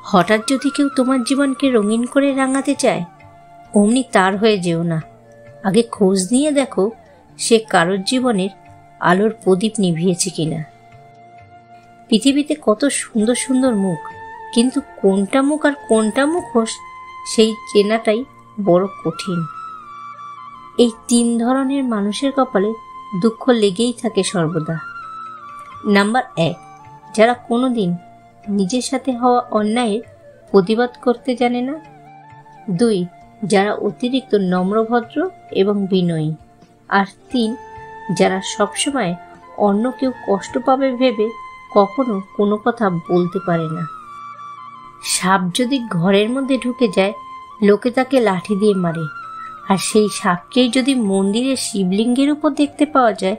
হঠাৎ যদি কেউ তোমার জীবনকে রঙিন করে রাঙাতে চায়, অমনি তার হয়ে যেও না। আগে খোঁজ নিয়ে দেখো সে কারোর জীবনের আলোর প্রদীপ নিভিয়েছে কিনা। পৃথিবীতে কত সুন্দর সুন্দর মুখ, কিন্তু কোনটা মুখ আর কোনটা মুখোশ সেই চেনাটাই বড় কঠিন। এই 3 ধরনের মানুষের কপালে দুঃখ লেগেই থাকে সর্বদা। নাম্বার 1, যারা কোনোদিন নিজের সাথে হওয়া অন্যায়ের প্রতিবাদ করতে জানে না। 2, যারা অতিরিক্ত নম্রভদ্র এবং বিনয়ী। আর 3, যারা সবসময় অন্য কেউ কষ্ট পাবে ভেবে কখনো কোনো কথা বলতে পারে না। সাপ যদি ঘরের মধ্যে ঢুকে যায়, লোকে তাকে লাঠি দিয়ে মারে, আর সেই সাপকেই যদি মন্দিরের শিবলিঙ্গের উপর দেখতে পাওয়া যায়,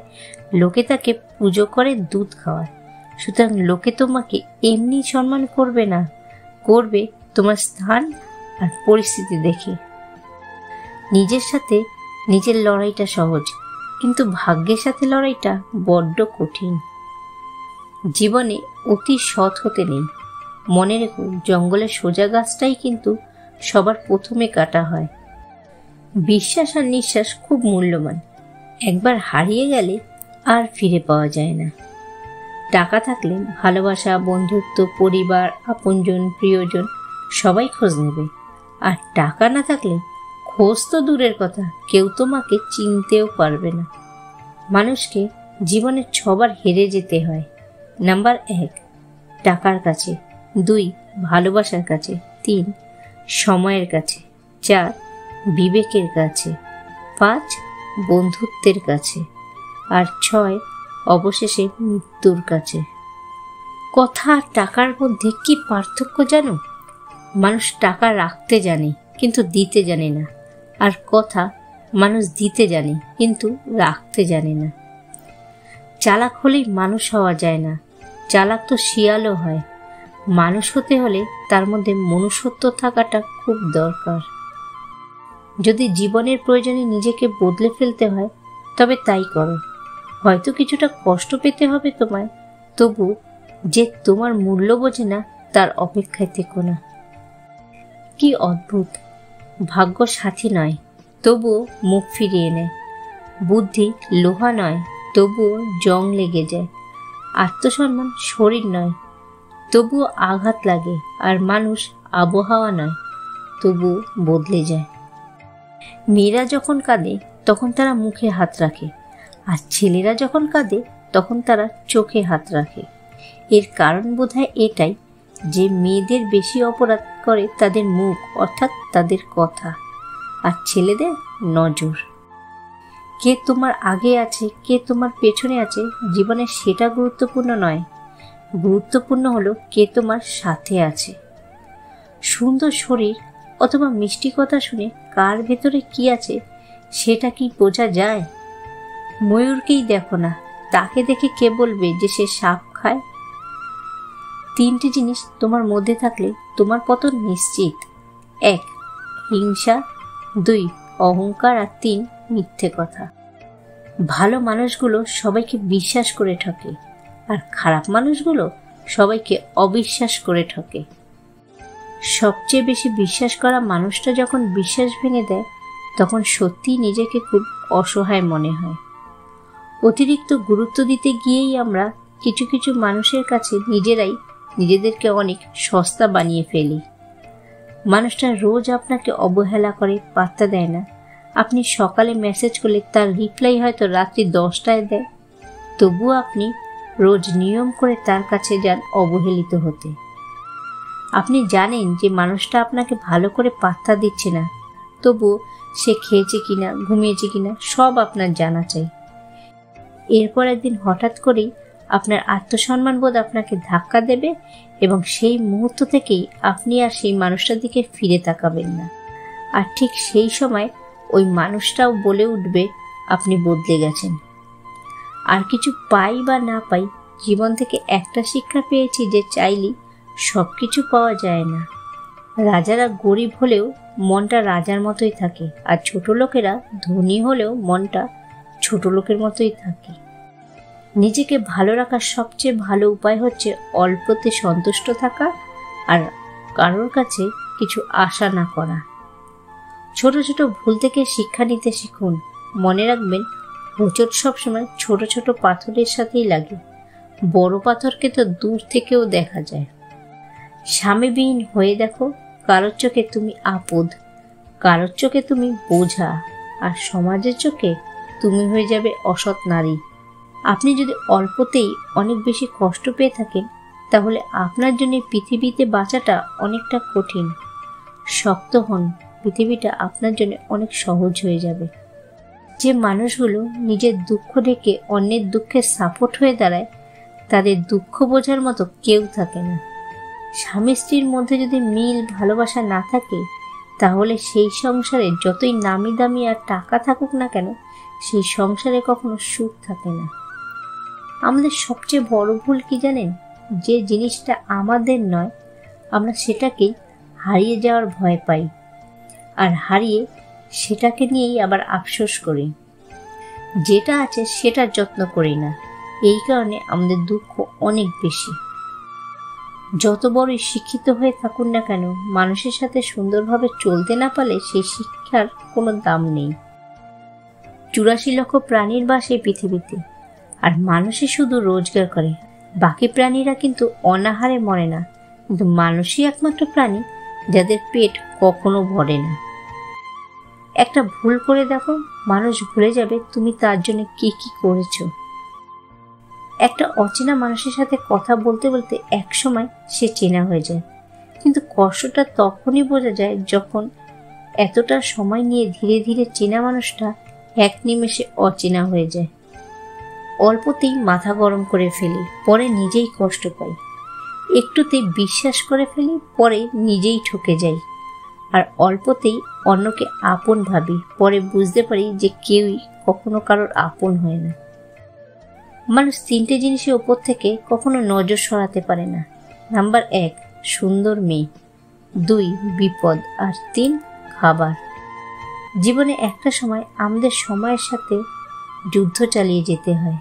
লোকে তাকে পুজো করে দুধ খাওয়ায়। সুতরাং লোকে তোমাকে এমনি সম্মান করবে না, করবে তোমার স্থান আর পরিস্থিতি দেখে। নিজের সাথে নিজের লড়াইটা সহজ, কিন্তু ভাগ্যের সাথে লড়াইটা বড্ড কঠিন। জীবনে অতি সৎ হতে নেই। মনে রেখো, জঙ্গলের সোজা গাছটাই কিন্তু সবার প্রথমে কাটা হয়। বিশ্বাস আর নিঃশ্বাস খুব মূল্যবান, একবার হারিয়ে গেলে আর ফিরে পাওয়া যায় না। টাকা থাকলে ভালোবাসা, বন্ধুত্ব, পরিবার, আপনজন, প্রিয়জন সবাই খোঁজ নেবে। আর টাকা না থাকলে খোঁজ তো দূরের কথা, কেউ তোমাকে চিনতেও পারবে না। মানুষকে জীবনে 6 বার হেরে যেতে হয়। নাম্বার 1, টাকার কাছে। 2, ভালোবাসার কাছে। 3, সময়ের কাছে। 4, বিবেকের কাছে। 5, বন্ধুত্বের কাছে। আর 6, অবশেষে মৃত্যুর কাছে। কথা আর টাকার মধ্যে কি পার্থক্য জানো? মানুষ টাকা রাখতে জানে কিন্তু দিতে জানে না, আর কথা মানুষ দিতে জানে কিন্তু রাখতে জানে না। চালাক হলেই মানুষ হওয়া যায় না, চালাক তো শিয়ালও হয়। মানুষ হতে হলে তার মধ্যে মনুষ্যত্ব থাকাটা খুব দরকার। যদি জীবনের প্রয়োজনে নিজেকে বদলে ফেলতে হয়, তবে তাই করো। হয়তো কিছুটা কষ্ট পেতে হবে তোমায়, তবু যে তোমার মূল্য বোঝে না তার অপেক্ষায় থেকো না। কি অদ্ভুত! ভাগ্য সাথী নয়, তবুও মুখ ফিরিয়ে নেয়। বুদ্ধি লোহা নয়, তবুও জং লেগে যায়। আত্মসম্মান শরীর নয়, তবুও আঘাত লাগে। আর মানুষ আবহাওয়া নয়, তবুও বদলে যায়। মেয়েরা যখন কাঁদে তখন তারা মুখে হাত রাখে, আর ছেলেরা যখন কাঁদে তখন তারা চোখে হাত রাখে। এর কারণ বোধহয় এটাই যে মেয়েদের বেশি অপরাধ করে তাদের মুখ, অর্থাৎ তাদের কথা, আর ছেলেদের নজর। কে তোমার আগে আছে, কে তোমার পেছনে আছে জীবনে, সেটা গুরুত্বপূর্ণ নয়। গুরুত্বপূর্ণ হলো কে তোমার সাথে আছে। সুন্দর শরীর অথবা মিষ্টি কথা শুনে কার ভেতরে কি আছে সেটা কি বোঝা যায়? ময়ূরকেই দেখো না, তাকে দেখে কে বলবে যে সে সাপ খায়? 3টে জিনিস তোমার মধ্যে থাকলে তোমার পতন নিশ্চিত। 1, হিংসা। 2, অহংকার। আর 3, মিথ্যে কথা। ভালো মানুষগুলো সবাইকে বিশ্বাস করে ঠকে, আর খারাপ মানুষগুলো সবাইকে অবিশ্বাস করে ঠকে। সবচেয়ে বেশি বিশ্বাস করা মানুষটা যখন বিশ্বাস ভেঙে দেয়, তখন সত্যিই নিজেকে খুব অসহায় মনে হয়। অতিরিক্ত গুরুত্ব দিতে গিয়েই আমরা কিছু কিছু মানুষের কাছে নিজেরাই নিজেদেরকে অনেক সস্তা বানিয়ে ফেলি। মানুষটা রোজ আপনাকে অবহেলা করে, পাত্তা দেয় না। আপনি সকালে মেসেজ করলে তার রিপ্লাই হয়তো রাত্রি 10টায় দেয়, তবুও আপনি রোজ নিয়ম করে তার কাছে যান অবহেলিত হতে। আপনি জানেন যে মানুষটা আপনাকে ভালো করে পাত্তা দিচ্ছে না, তবুও সে খেয়েছে কিনা, ঘুমিয়েছে কিনা সব আপনার জানা চাই। এরপর একদিন হঠাৎ করেই আপনার আত্মসম্মান বোধ আপনাকে ধাক্কা দেবে, এবং সেই মুহূর্ত থেকেই আপনি আর সেই মানুষটার দিকে ফিরে তাকাবেন না। আর ঠিক সেই সময় ওই মানুষটাও বলে উঠবে আপনি বদলে গেছেন। আর কিছু পাই বা না পাই, জীবন থেকে একটা শিক্ষা পেয়েছি যে চাইলেই সব কিছু পাওয়া যায় না। রাজারা গরিব হলেও মনটা রাজার মতোই থাকে, আর ছোট লোকেরা ধনী হলেও মনটা ছোট লোকের মতোই থাকে। নিজেকে ভালো রাখার সবচেয়ে ভালো উপায় হচ্ছে অল্পতে সন্তুষ্ট থাকা আর কারোর কাছে কিছু আশা না করা। ছোট ছোট ভুল থেকে শিক্ষা নিতে শিখুন। মনে রাখবেন, হোঁচট সবসময় ছোট ছোট পাথরের সাথেই লাগে, বড় পাথরকে তো দূর থেকেও দেখা যায়। স্বামীবিহীন হয়ে দেখো, কারোর চোখে তুমি আপদ, কারোর চোখে তুমি বোঝা, আর সমাজের চোখে তুমি হয়ে যাবে অসৎ নারী। আপনি যদি অল্পতেই অনেক বেশি কষ্ট পেয়ে থাকেন, তাহলে আপনার জন্য পৃথিবীতে বাঁচাটা অনেকটা কঠিন। শক্ত হন, পৃথিবীটা আপনার জন্য অনেক সহজ হয়ে যাবে। যে মানুষগুলো নিজের দুঃখ ঢেকে অন্যের দুঃখে সাপোর্ট হয়ে দাঁড়ায়, তাদের দুঃখ বোঝার মতো কেউ থাকে না। স্বামী স্ত্রীর মধ্যে যদি মিল ভালোবাসা না থাকে, তাহলে সেই সংসারে যতই নামি দামি আর টাকা থাকুক না কেন, সেই সংসারে কখনো সুখ থাকে না। আমাদের সবচেয়ে বড় ভুল কি জানেন? যে জিনিসটা আমাদের নয়, আমরা সেটাকেই হারিয়ে যাওয়ার ভয় পাই, আর হারিয়ে সেটাকে নিয়েই আবার আফসোস করি। যেটা আছে সেটার যত্ন করি না, এই কারণে আমাদের দুঃখ অনেক বেশি। যত বড়ই শিক্ষিত হয়ে থাকুন না কেন, মানুষের সাথে সুন্দরভাবে চলতে না পারলে সেই শিক্ষার কোনো দাম নেই। 84 লক্ষ প্রাণীর বাস এই পৃথিবীতে, আর মানুষই শুধু রোজগার করে। বাকি প্রাণীরা কিন্তু অনাহারে মরে না, কিন্তু মানুষই একমাত্র প্রাণী যাদের পেট কখনো ভরে না। একটা ভুল করে দেখো, মানুষ ভুলে যাবে তুমি তার জন্য কি কি করেছো। একটা অচেনা মানুষের সাথে কথা বলতে বলতে এক সময় সে চেনা হয়ে যায়, কিন্তু কষ্টটা তখনই বোঝা যায় যখন এতটা সময় নিয়ে ধীরে ধীরে চেনা মানুষটা এক নিমেষে অচেনা হয়ে যায়। অল্পতেই মাথা গরম করে ফেলি, পরে নিজেই কষ্ট পাই। একটুতেই বিশ্বাস করে ফেলি, পরে নিজেই ঠকে যাই। আর অল্পতেই অন্যকে আপন ভাবি, পরে বুঝতে পারি যে কেউই কখনো কারোর আপন হয় না। মানুষ 3টে জিনিসের ওপর থেকে কখনো নজর সরাতে পারে না। নাম্বার 1, সুন্দর মেয়ে, 2, বিপদ, আর 3, খাবার। জীবনে একটা সময় আমাদের সময়ের সাথে যুদ্ধ চালিয়ে যেতে হয়।